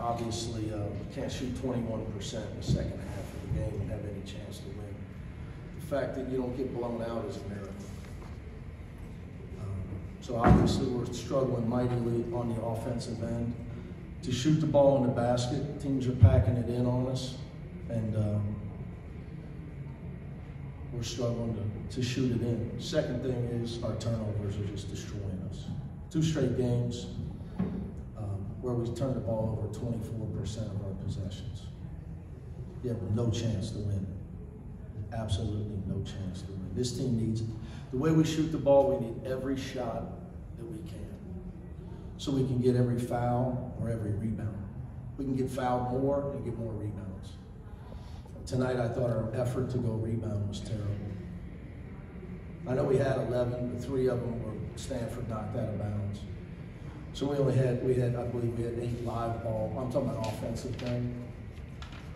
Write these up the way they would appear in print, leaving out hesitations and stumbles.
obviously can't shoot 21% in the second half of the game and have any chance to win. The fact that you don't get blown out is a miracle. So obviously we're struggling mightily on the offensive end. To shoot the ball in the basket, teams are packing it in on us, and we're struggling to shoot it in. Second thing is our turnovers are just destroying us. 2 straight games where we turn the ball over 24% of our possessions. You have no chance to win. Absolutely no chance to win. This team needs, the way we shoot the ball, we need every shot that we can. So we can get every foul or every rebound. We can get fouled more and get more rebounds. Tonight I thought our effort to go rebound was terrible. I know we had 11, but 3 of them were Stanford knocked out of bounds. So I believe we had 8 live ball, I'm talking about offensive thing.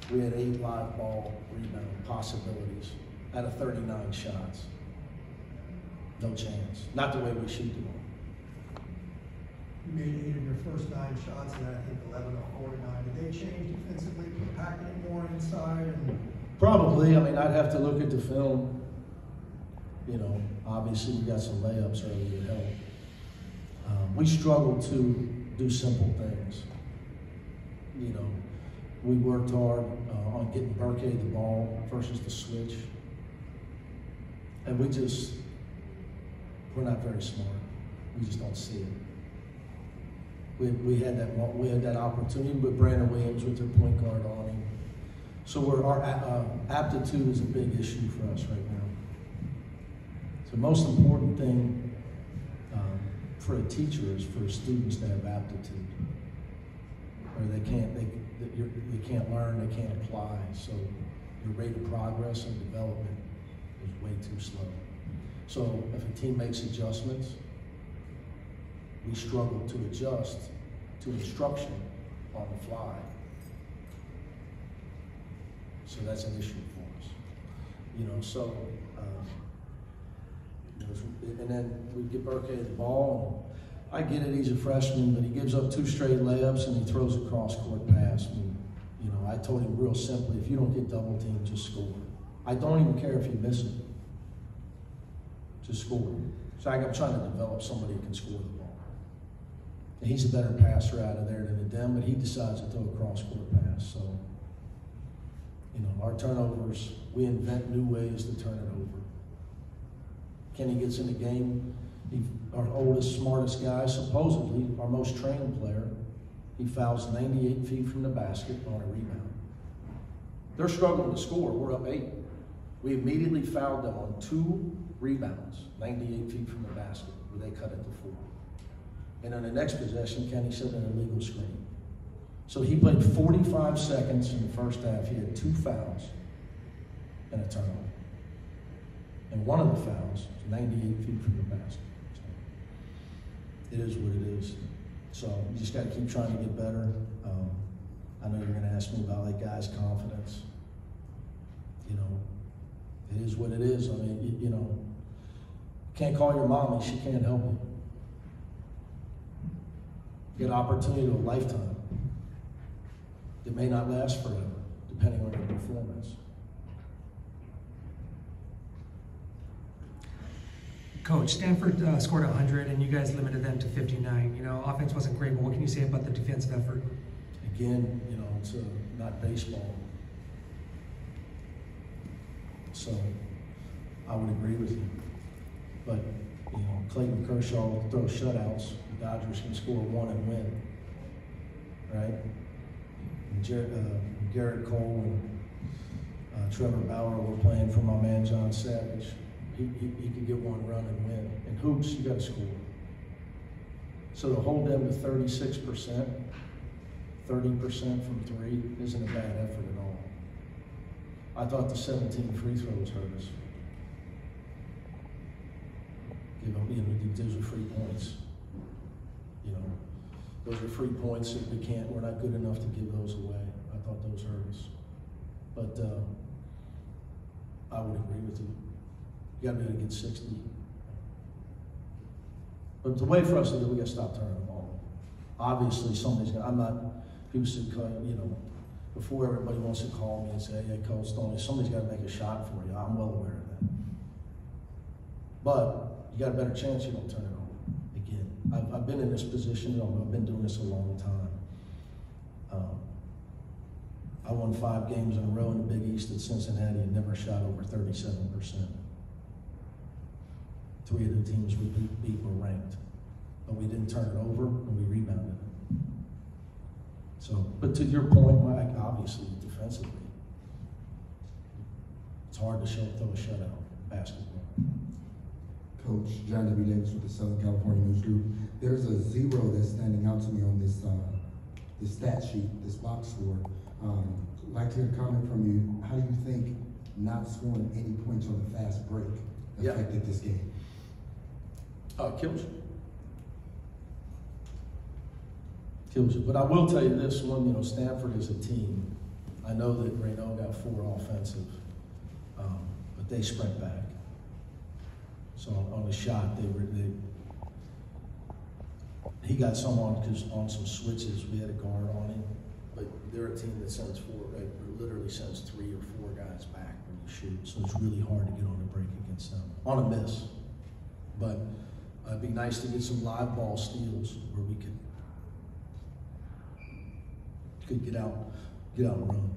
We had 8 live ball rebound possibilities out of 39 shots. No chance. Not the way we shoot the ball. You made 8 of your first 9 shots, and I think 11 of 49. Did they change defensively, packing it more inside? Probably. I mean, I'd have to look at the film. You know, obviously we got some layups early to help. We struggled to do simple things. You know, we worked hard on getting Burkay the ball versus the switch. And we're not very smart. We just don't see it. We had that opportunity with Brandon Williams with their point guard on him. So our aptitude is a big issue for us right now. So the most important thing for a teacher is for students to have aptitude, or they can't learn, they can't apply. So your rate of progress and development is way too slow. So if a team makes adjustments, we struggle to adjust to instruction on the fly. So that's an issue for us. You know, so, and then we get Burkay the ball. I get it, he's a freshman, but he gives up 2 straight layups and he throws a cross-court pass. And, you know, I told him real simply, if you don't get double teamed, just score. I don't even care if you miss it. Just score. So I'm trying to develop somebody who can score the ball. And he's a better passer out of there than them, but he decides to throw a cross-court pass. So, you know, our turnovers, we invent new ways to turn it over. Kenny gets in the game, our oldest, smartest guy, supposedly our most trained player, he fouls 98 feet from the basket on a rebound. They're struggling to score, we're up 8. We immediately fouled them on 2 rebounds, 98 feet from the basket, where they cut it to 4. And on the next possession, Kenny set an illegal screen. So he played 45 seconds in the first half. He had 2 fouls and a turnover. And one of the fouls was 98 feet from the basket. So it is what it is. So you just got to keep trying to get better. I know you're going to ask me about like guys' confidence. You know, it is what it is. I mean, you know, can't call your mommy, she can't help you. You get an opportunity of a lifetime. It may not last forever, depending on your performance. Coach, Stanford scored 100 and you guys limited them to 59. You know, offense wasn't great, but what can you say about the defensive effort? Again, you know, it's not baseball. So I would agree with you. But, you know, Clayton Kershaw throws shutouts. The Dodgers can score 1 and win, right? And Garrett Cole and Trevor Bauer were playing for my man John Savage. He could get 1 run and win. In hoops, you got to score. So to hold them to 36%, 30% from 3 isn't a bad effort at all. I thought the 17 free throws hurt us. You know, those are free points. You know, those are free points that we're not good enough to give those away. I thought those hurt us. But I would agree with you. You got to be able to get 60. But the way for us to do it, we got to stop turning the ball. Obviously, somebody's going to, He was, you know, before everybody wants to call me and say, hey, Coach Stoney, somebody's got to make a shot for you. I'm well aware of that. But you got a better chance you don't turn it over. Again, I've been in this position, you know, I've been doing this a long time. I won 5 games in a row in the Big East at Cincinnati and never shot over 37%. 3 of the teams we beat were ranked. But we didn't turn it over and we rebounded it. So, but to your point, Mike, obviously defensively, it's hard to throw a shutout basketball. Coach John W. Davis with the Southern California News Group. There's a 0 that's standing out to me on this stat sheet, this box score. I'd like to hear a comment from you. How do you think not scoring any points on the fast break affected this game? Kills you. Kills you. But I will tell you this one, you know, Stanford is a team. I know that Reno got 4 offensive, but they sprint back. So on the shot, he got some on some switches. We had a guard on him, but they're a team that sends 4, literally sends 3 or 4 guys back when you shoot. So it's really hard to get on a break against them on a miss. But it'd be nice to get some live ball steals where we could get out and run.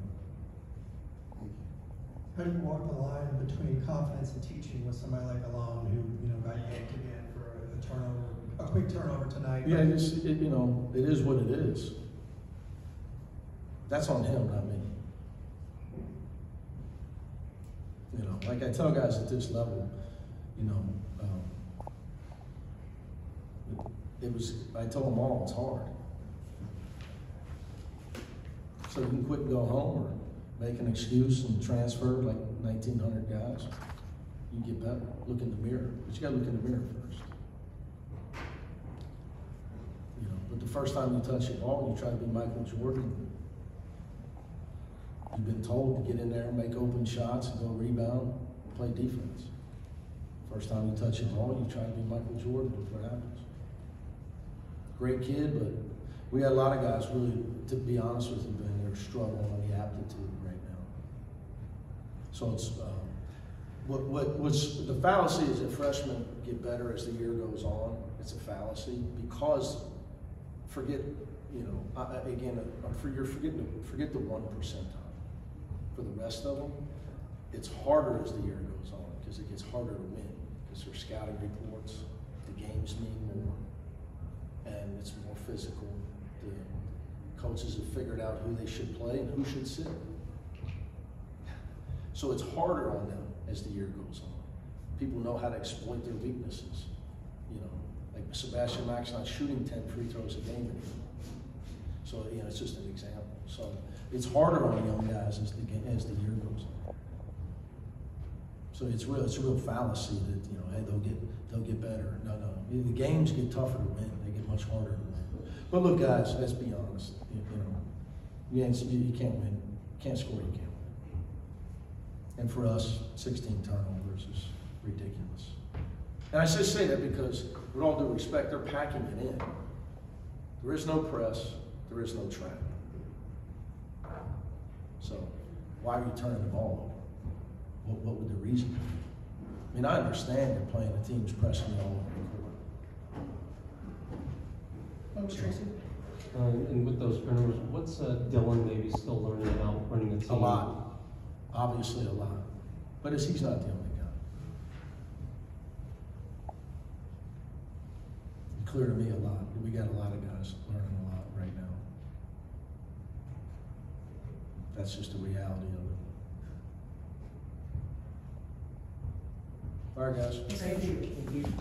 How do you walk the line between confidence and teaching with somebody like Alon who, you know, got yanked again for a turnover, a quick turnover tonight? Yeah, you know, it is what it is. That's on him, not me. You know, like I tell guys at this level, you know, I told them all, it's hard. So you can quit and go home or make an excuse and transfer like 1,900 guys. You get better. Look in the mirror. But you got to look in the mirror first. You know, but the first time you touch the ball, you try to be Michael Jordan. You've been told to get in there, make open shots, and go rebound, play defense. First time you touch the ball, you try to be Michael Jordan. Look what happens. Great kid, but we got a lot of guys really, to be honest with you, Ben, they're struggling on the aptitude right now. So it's what's the fallacy is that freshmen get better as the year goes on. It's a fallacy because forget, you know, again, forget the 1 percentile. For the rest of them, it's harder as the year goes on because it gets harder to win because their scouting reports, the games mean more, and it's more physical. The coaches have figured out who they should play and who should sit. So it's harder on them as the year goes on. People know how to exploit their weaknesses. You know, like Sebastian Mack's not shooting 10 free throws a game anymore. So, you know, it's just an example. So it's harder on young guys as the year goes on. So it's a real fallacy that, you know, hey, they'll get better. No. The games get tougher to win. They get much harder to win. But look, guys, let's be honest. You can't win. You can't score. You can't win. And for us, 16 turnovers is ridiculous. And I just say that because, with all due respect, they're packing it in. There is no press. There is no trap. So why are you turning the ball over? What would the reason be? I mean, I understand you're playing a team's pressing you all over the court. Tracy? And with those turnovers, what's Dylan maybe still learning about running a team? A lot. Obviously a lot. But he's not the only guy. It's clear to me a lot. We got a lot of guys learning a lot right now. That's just the reality of it. All right, guys. Thank you.